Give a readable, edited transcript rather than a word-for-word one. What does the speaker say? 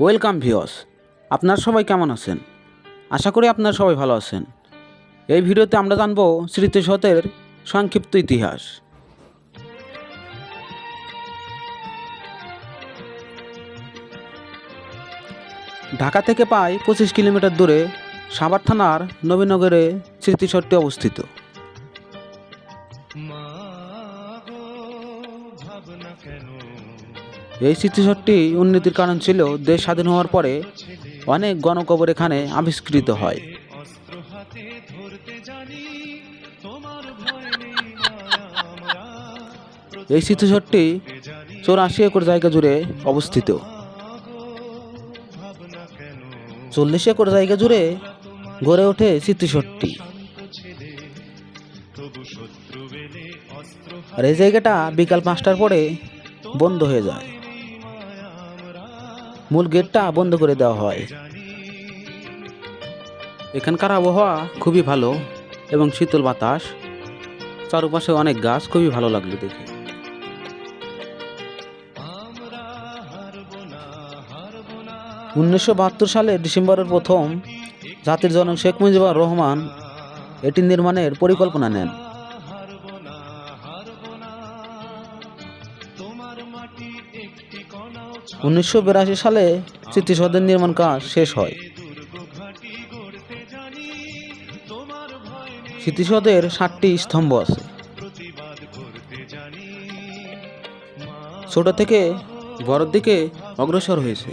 Welcome viewers, আপনারা সবাই কেমন আছেন? আশা করি আপনারা সবাই ভালো আছেন। এই ভিডিওতে আমরা জানব স্মৃতিসৌধের সংক্ষিপ্ত ইতিহাস। ঢাকা থেকে প্রায় 25 কিলোমিটার দূরে সাভার থানার নবীনগরে স্মৃতিসৌধটি অবস্থিত। এই স্মৃতিসৌধটি উন্নতির কারণ ছিল দেশ স্বাধীন হওয়ার পরে অনেক গণকবর এখানে আবিষ্কৃত হয়। এই স্মৃতিসৌধটি 84 একর জায়গা জুড়ে অবস্থিত। 40 একর জায়গা জুড়ে গড়ে ওঠে স্মৃতিসৌধটি। আর এই জায়গাটা বিকাল 5টার পরে বন্ধ হয়ে যায়, মূল গেটটা বন্ধ করে দেওয়া হয়। এখানকার আবহাওয়া খুবই ভালো এবং শীতল বাতাস, চারপাশে অনেক গাছ, খুবই ভালো লাগলো দেখে। উনিশশো 72 সালের ডিসেম্বরের প্রথম জাতির জনক শেখ মুজিবুর রহমান এটি নির্মাণের পরিকল্পনা নেন। 1982 সালে স্মৃতিসৌধের নির্মাণ কাজ শেষ হয়। স্মৃতিসৌধের 7টি স্তম্ভ আছে। ছোট থেকে বড়র দিকে অগ্রসর হয়েছে।